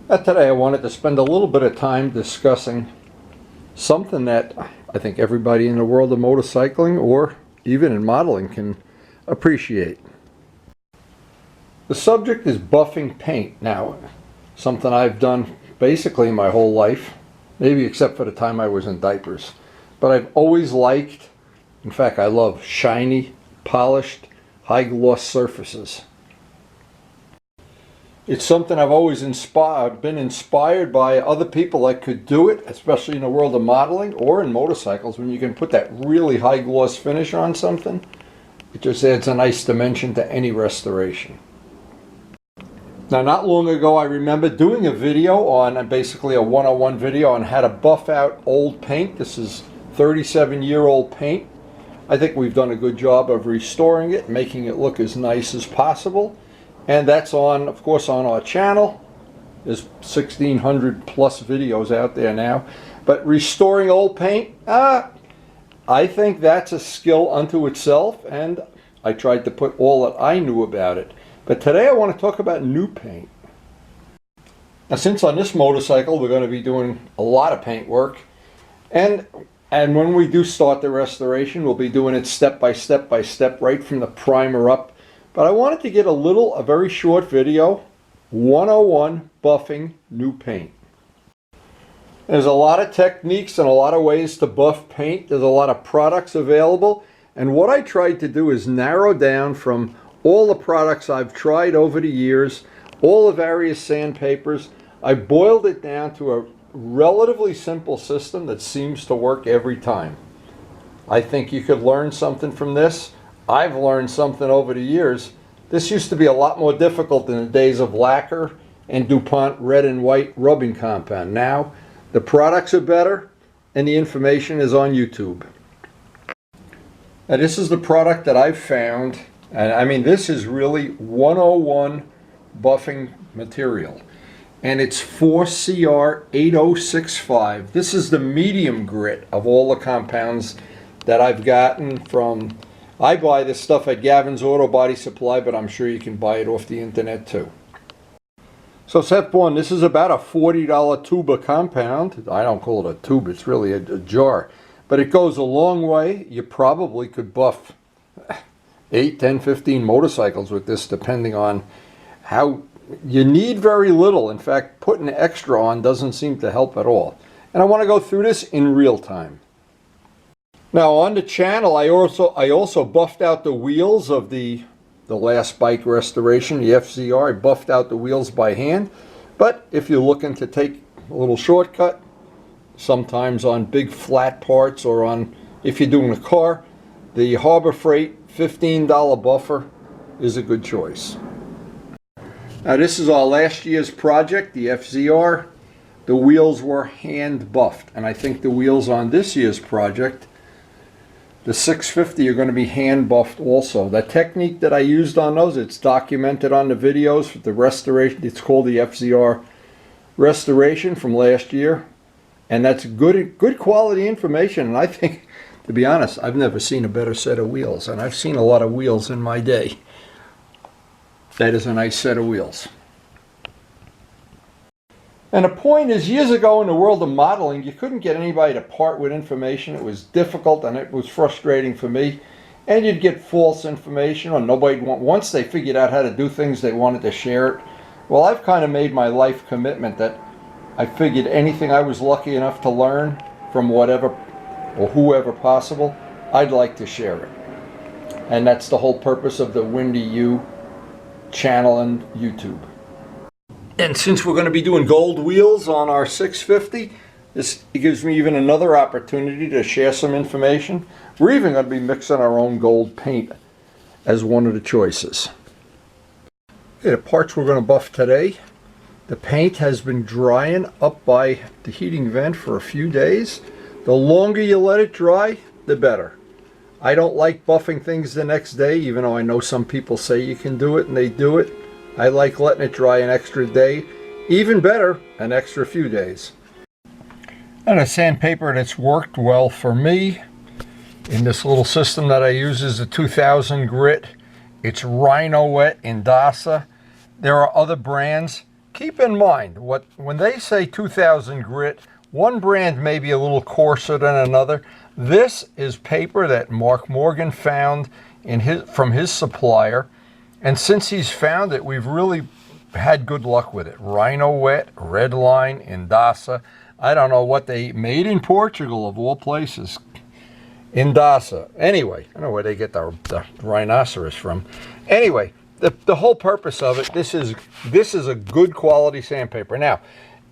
Today I wanted to spend a little bit of time discussing something that I think everybody in the world of motorcycling or even in modeling can appreciate. The subject is buffing paint. Now, something I've done basically my whole life, maybe except for the time I was in diapers. But I've always liked, in fact I love shiny, polished, high gloss surfaces. It's something I've always been inspired by other people that could do it, especially in the world of modeling or in motorcycles. When you can put that really high gloss finish on something, it just adds a nice dimension to any restoration. Now, not long ago I remember doing a video on, basically a 101 video on how to buff out old paint. This is 37-year-old paint. I think we've done a good job of restoring it, making it look as nice as possible. And that's on, of course, on our channel. There's 1,600 plus videos out there now. But restoring old paint, I think that's a skill unto itself, and I tried to put all that I knew about it. But today I want to talk about new paint. Now, since on this motorcycle we're going to be doing a lot of paint work, and when we do start the restoration, we'll be doing it step by step by step, right from the primer up. But I wanted to get a very short video, 101 buffing new paint. There's a lot of techniques and a lot of ways to buff paint. There's a lot of products available. And what I tried to do is narrow down from all the products I've tried over the years, all the various sandpapers. I boiled it down to a relatively simple system that seems to work every time. I think you could learn something from this. I've learned something over the years. This used to be a lot more difficult in the days of lacquer and DuPont red and white rubbing compound. Now the products are better and the information is on YouTube. Now this is the product that I've found, and I mean this is really 101 buffing material, and it's 4CR 8065. This is the medium grit of all the compounds that I've gotten from. I buy this stuff at Gavin's Auto Body Supply, but I'm sure you can buy it off the internet too. So step one, this is about a $40 tube of compound. I don't call it a tube, it's really a jar. But it goes a long way. You probably could buff 8, 10, 15 motorcycles with this, depending on how. You need very little. In fact, putting extra on doesn't seem to help at all. And I want to go through this in real time. Now on the channel, I also buffed out the wheels of the last bike restoration, the FZR. I buffed out the wheels by hand. But if you're looking to take a little shortcut, sometimes on big flat parts or on, if you're doing a car, the Harbor Freight $15 buffer is a good choice. Now this is our last year's project, the FZR. The wheels were hand buffed, and I think the wheels on this year's project, the 650, are going to be hand buffed also. The technique that I used on those, it's documented on the videos for the restoration. It's called the FZR restoration from last year, and that's good quality information. And I think, to be honest, I've never seen a better set of wheels, and I've seen a lot of wheels in my day. That is a nice set of wheels. And the point is, years ago in the world of modeling, you couldn't get anybody to part with information. It was difficult and it was frustrating for me. And you'd get false information, or once they figured out how to do things, they wanted to share it. Well, I've kind of made my life commitment that I figured anything I was lucky enough to learn from whatever or whoever possible, I'd like to share it. And that's the whole purpose of the Windy U channel and YouTube. And since we're going to be doing gold wheels on our 650, this gives me even another opportunity to share some information. We're even going to be mixing our own gold paint as one of the choices. Okay, the parts we're going to buff today. The paint has been drying up by the heating vent for a few days. The longer you let it dry, the better. I don't like buffing things the next day, even though I know some people say you can do it and they do it. I like letting it dry an extra day, even better, an extra few days. And a sandpaper that's worked well for me in this little system that I use is the 2000 grit. It's Rhino Wet in Dasa. There are other brands. keep in mind, when they say 2000 grit, one brand may be a little coarser than another. This is paper that Mark Morgan found from his supplier. And since he's found it, we've really had good luck with it. Rhino Wet, Redline, Indasa. I don't know what they made in Portugal, of all places. Indasa. Anyway, I don't know where they get the rhinoceros from. Anyway, the whole purpose of it, this is a good quality sandpaper. Now,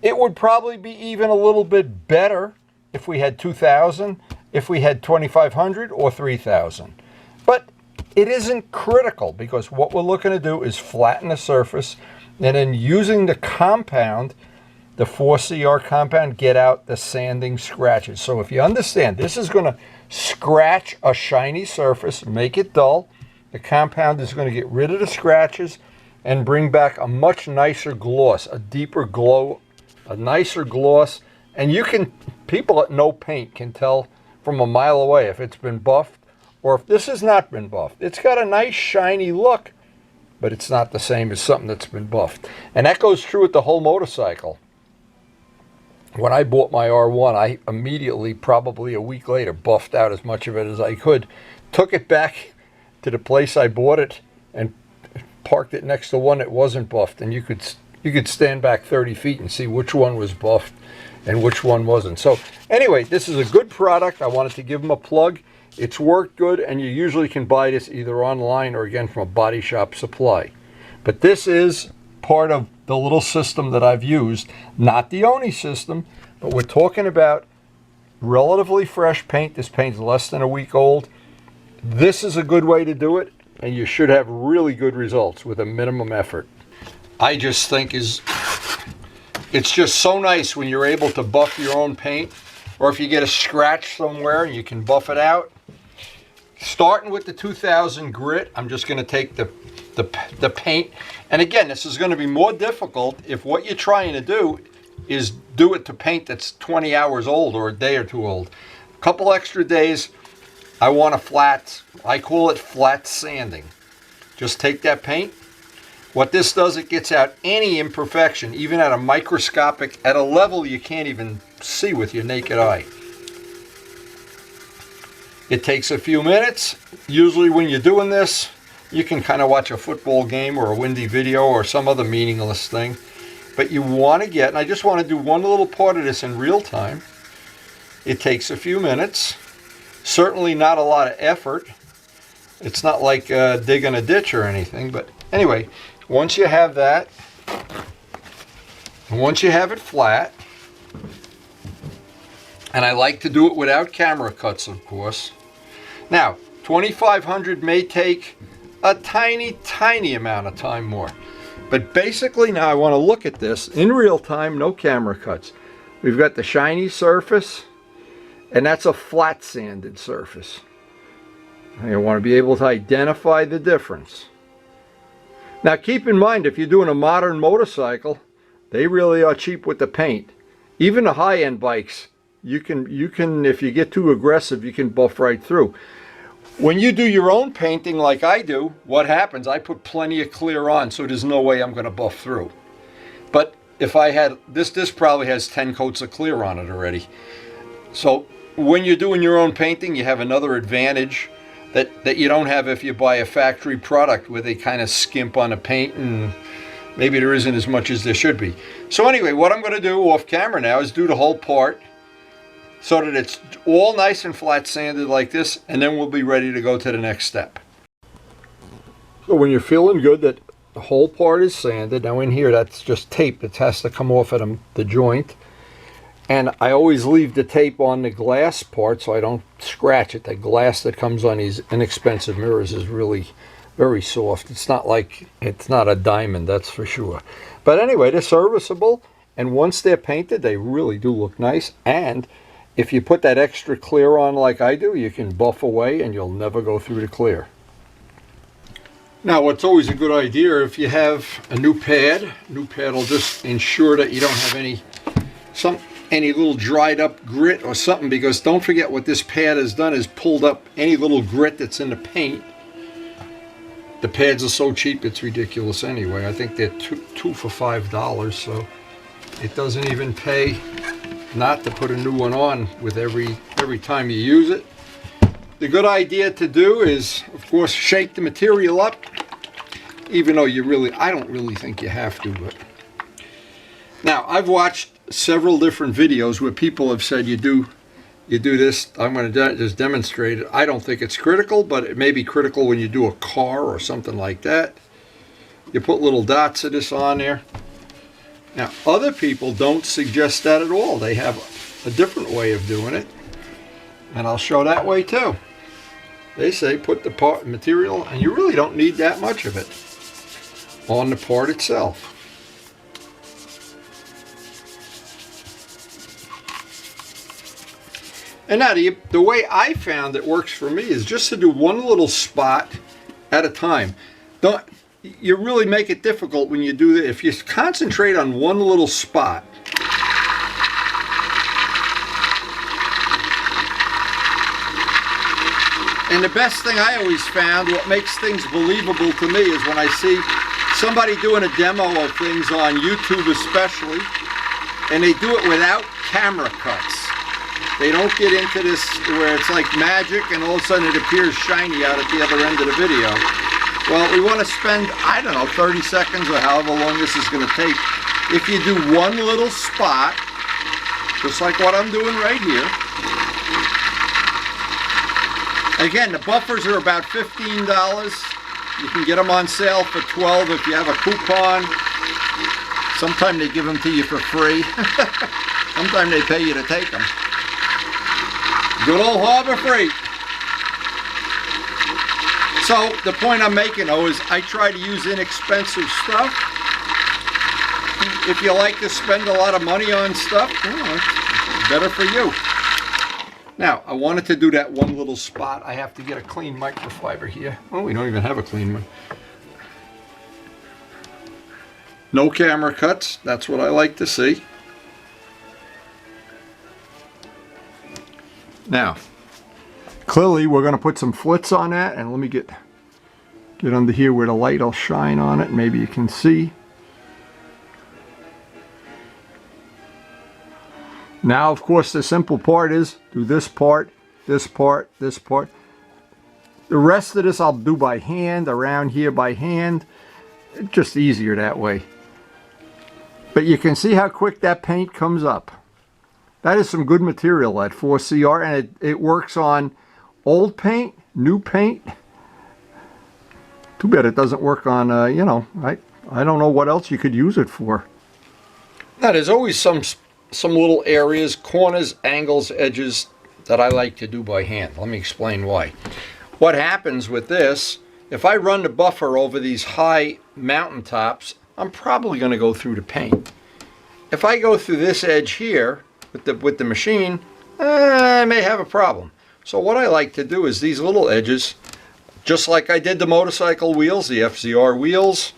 it would probably be even a little bit better if we had 2000, if we had 2500 or 3000. But it isn't critical, because what we're looking to do is flatten the surface, and then using the compound, the 4CR compound, get out the sanding scratches. So if you understand, this is going to scratch a shiny surface, make it dull. The compound is going to get rid of the scratches and bring back a much nicer gloss, a deeper glow, a nicer gloss. And people that know paint can tell from a mile away if it's been buffed or if this has not been buffed. It's got a nice shiny look, but it's not the same as something that's been buffed. And that goes true with the whole motorcycle. When I bought my R1, I immediately, probably a week later, buffed out as much of it as I could, took it back to the place I bought it, and parked it next to one that wasn't buffed. And you could stand back 30 feet and see which one was buffed and which one wasn't. So anyway, this is a good product. I wanted to give them a plug. It's worked good, and you usually can buy this either online or, again, from a body shop supply. But this is part of the little system that I've used. Not the only system, but we're talking about relatively fresh paint. This paint's less than a week old. This is a good way to do it, and you should have really good results with a minimum effort. I just think it's just so nice when you're able to buff your own paint, or if you get a scratch somewhere and you can buff it out. Starting with the 2000 grit, I'm just going to take the paint. And again, this is going to be more difficult if what you're trying to do is do it to paint that's 20 hours old or a day or two old. A couple extra days, I want a flat, I call it flat sanding. Just take that paint. What this does, it gets out any imperfection, even at a level you can't even see with your naked eye. It takes a few minutes. Usually when you're doing this, you can kind of watch a football game or a windy video or some other meaningless thing. But you want to get, and I just want to do one little part of this in real time. It takes a few minutes. Certainly not a lot of effort. It's not like digging a ditch or anything. But anyway, once you have that, and once you have it flat, and I like to do it without camera cuts, of course. Now, 2500 may take a tiny amount of time more. But basically now I want to look at this in real time, no camera cuts. We've got the shiny surface, and that's a flat sanded surface. I want to be able to identify the difference. Now keep in mind, if you're doing a modern motorcycle, they really are cheap with the paint. Even the high-end bikes, you can, if you get too aggressive, you can buff right through. When you do your own painting like I do, what happens? I put plenty of clear on, so there's no way I'm going to buff through. But if I had, this probably has 10 coats of clear on it already. So when you're doing your own painting, you have another advantage that you don't have if you buy a factory product where they kind of skimp on the paint and maybe there isn't as much as there should be. So anyway, what I'm going to do off camera now is do the whole part so that it's all nice and flat sanded like this, and then we'll be ready to go to the next step. So when you're feeling good that the whole part is sanded, now in here that's just tape that has to come off at the joint. And I always leave the tape on the glass part so I don't scratch it. The glass that comes on these inexpensive mirrors is really very soft. It's not a diamond, that's for sure. But anyway, they're serviceable, and once they're painted, they really do look nice. And if you put that extra clear on like I do, you can buff away and you'll never go through the clear. Now, what's always a good idea, if you have a new pad will just ensure that you don't have any little dried up grit or something, because don't forget what this pad has done is pulled up any little grit that's in the paint. The pads are so cheap, it's ridiculous anyway. I think they're two for $5, so it doesn't even pay not to put a new one on with every time you use it. The good idea to do is, of course, shake the material up, even though I don't really think you have to. But now, I've watched several different videos where people have said you do this. I'm going to just demonstrate it. I don't think it's critical, but it may be critical when you do a car or something like that. You put little dots of this on there. Now, other people don't suggest that at all. They have a different way of doing it, and I'll show that way too. They say put the material, and you really don't need that much of it, on the part itself. And now the way I found it works for me is just to do one little spot at a time. You really make it difficult when you do that. If you concentrate on one little spot, and the best thing I always found, what makes things believable to me, is when I see somebody doing a demo of things on YouTube especially, and they do it without camera cuts. They don't get into this where it's like magic and all of a sudden it appears shiny out at the other end of the video. Well, we want to spend, I don't know, 30 seconds or however long this is going to take. If you do one little spot, just like what I'm doing right here. Again, the buffers are about $15. You can get them on sale for $12 if you have a coupon. Sometimes they give them to you for free. Sometimes they pay you to take them. Good old Harbor Freight. So the point I'm making, though, is I try to use inexpensive stuff. If you like to spend a lot of money on stuff, it's better for you. Now, I wanted to do that one little spot. I have to get a clean microfiber here. Oh, we don't even have a clean one. No camera cuts. That's what I like to see. Now, clearly we're going to put some flits on that, and let me get under here where the light will shine on it. Maybe you can see. Now, of course, the simple part is do this part, this part, this part. The rest of this I'll do by hand, around here by hand. It's just easier that way. But you can see how quick that paint comes up. That is some good material, that 4CR, and it works on old paint, new paint. Too bad it doesn't work on, you know, I don't know what else you could use it for. Now, there's always some little areas, corners, angles, edges that I like to do by hand. Let me explain why. What happens with this, if I run the buffer over these high mountaintops, I'm probably going to go through the paint. If I go through this edge here, with the machine, I may have a problem. So what I like to do is these little edges, just like I did the motorcycle wheels, the FZR wheels.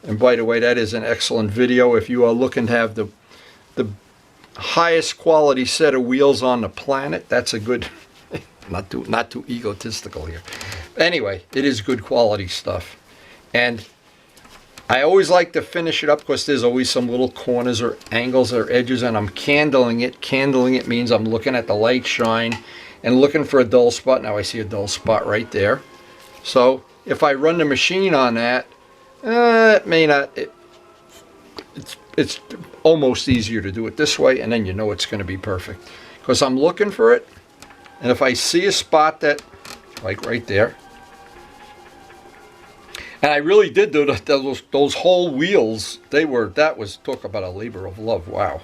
And by the way, that is an excellent video if you are looking to have the highest quality set of wheels on the planet. That's a good, not too egotistical here. Anyway, it is good quality stuff. And I always like to finish it up because there's always some little corners or angles or edges, and I'm candling it. Candling it means I'm looking at the light shine and looking for a dull spot. Now I see a dull spot right there. So if I run the machine on that, it may not. It's almost easier to do it this way, and then you know it's going to be perfect because I'm looking for it. And if I see a spot that, like right there, and I really did do those whole wheels. That was, talk about a labor of love. Wow.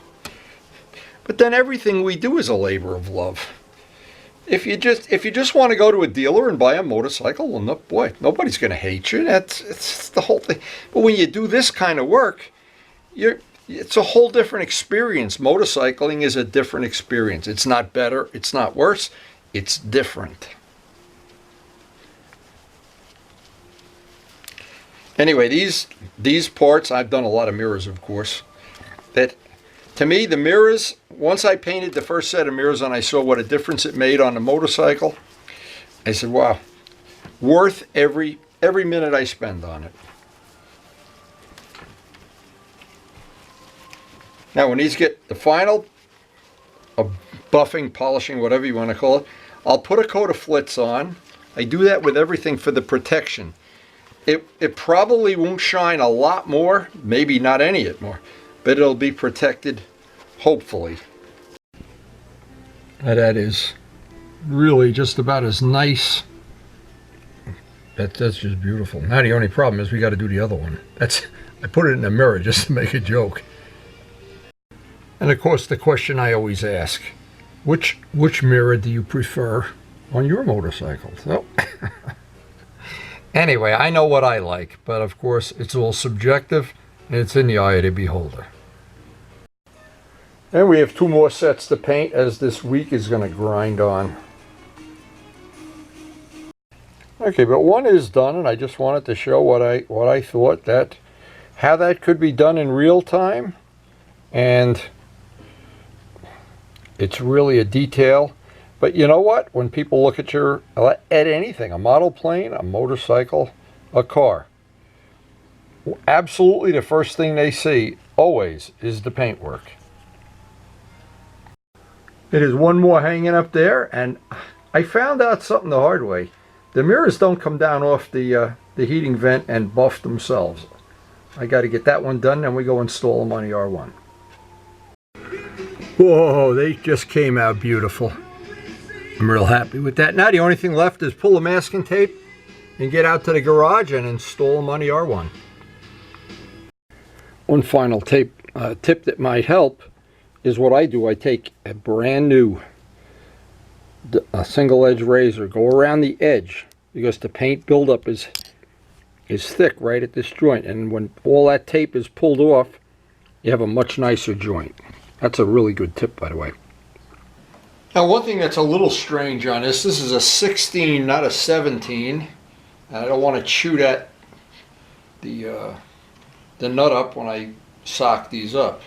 But then everything we do is a labor of love. If you just want to go to a dealer and buy a motorcycle, well, no, boy, nobody's going to hate you. It's the whole thing. But when you do this kind of work, it's a whole different experience. Motorcycling is a different experience. It's not better. It's not worse. It's different. Anyway, these parts, I've done a lot of mirrors, of course. That, to me, the mirrors, once I painted the first set of mirrors and I saw what a difference it made on the motorcycle, I said, wow, worth every every minute I spend on it. Now when these get the final buffing, polishing, whatever you want to call it, I'll put a coat of flitz on. I do that with everything for the protection. It probably won't shine a lot more, maybe not any more, but it'll be protected, hopefully. Now that is really just about as nice. That's just beautiful. Now the only problem is we got to do the other one. I put it in the mirror just to make a joke. And of course the question I always ask, which mirror do you prefer on your motorcycle? So anyway, I know what I like, but of course it's all subjective and it's in the eye of the beholder. And we have 2 more sets to paint as this week is going to grind on. Okay, but one is done, and I just wanted to show what I thought, that how that could be done in real time. And it's really a detail. But you know what? When people look at anything, a model plane, a motorcycle, a car, absolutely the first thing they see always is the paintwork. It is one more hanging up there, and I found out something the hard way. The mirrors don't come down off the heating vent and buff themselves. I got to get that one done, then we go install them on the R1. Whoa, they just came out beautiful. I'm real happy with that. Now the only thing left is pull the masking tape and get out to the garage and install them on the R1. One final tip that might help is what I do. I take a brand new single edge razor, go around the edge, because the paint buildup is thick right at this joint, and when all that tape is pulled off, you have a much nicer joint. That's a really good tip, by the way. Now one thing that's a little strange on this is a 16, not a 17, and I don't want to chew that the nut up when I sock these up.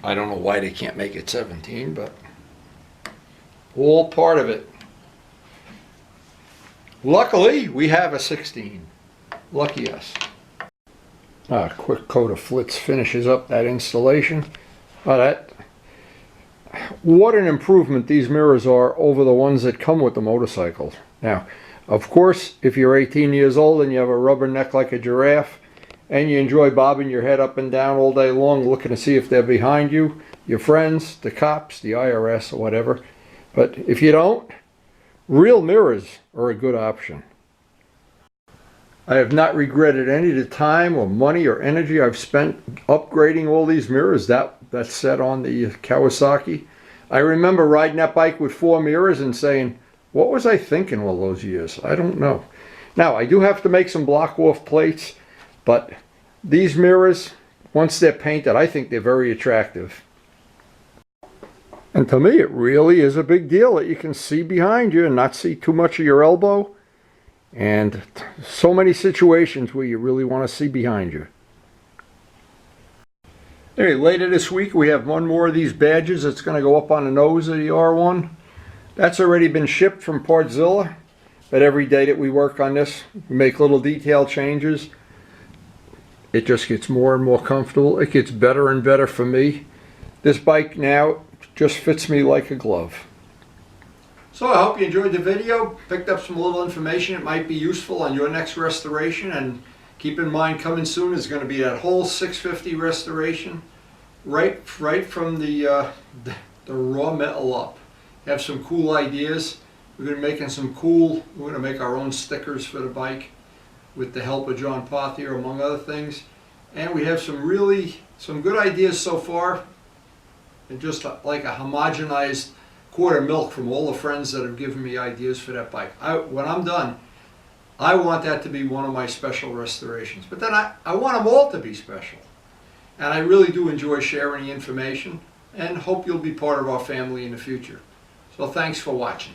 I don't know why they can't make it 17, but all part of it. Luckily, we have a 16. Lucky us. A quick coat of flitz finishes up that installation. What an improvement these mirrors are over the ones that come with the motorcycles. Now, of course, if you're 18 years old and you have a rubber neck like a giraffe, and you enjoy bobbing your head up and down all day long looking to see if they're behind you, your friends, the cops, the IRS, or whatever. But if you don't, real mirrors are a good option. I have not regretted any of the time or money or energy I've spent upgrading all these mirrors. That's set on the Kawasaki. I remember riding that bike with 4 mirrors and saying, what was I thinking all those years? I don't know. Now, I do have to make some block-off plates, but these mirrors, once they're painted, I think they're very attractive. And to me, it really is a big deal that you can see behind you and not see too much of your elbow. And so many situations where you really want to see behind you. Anyway, later this week we have one more of these badges that's going to go up on the nose of the R1. That's already been shipped from Partzilla. But every day that we work on this, we make little detail changes. It just gets more and more comfortable. It gets better and better for me. This bike now just fits me like a glove. So I hope you enjoyed the video, picked up some little information that might be useful on your next restoration, and keep in mind coming soon is going to be that whole 650 restoration, right from the raw metal up. Have some cool ideas. We're going to make our own stickers for the bike with the help of John Pothier, among other things. And we have some good ideas so far, and just like a homogenized quart of milk from all the friends that have given me ideas for that bike. When I'm done, I want that to be one of my special restorations. But then I want them all to be special. And I really do enjoy sharing the information, and hope you'll be part of our family in the future. So thanks for watching.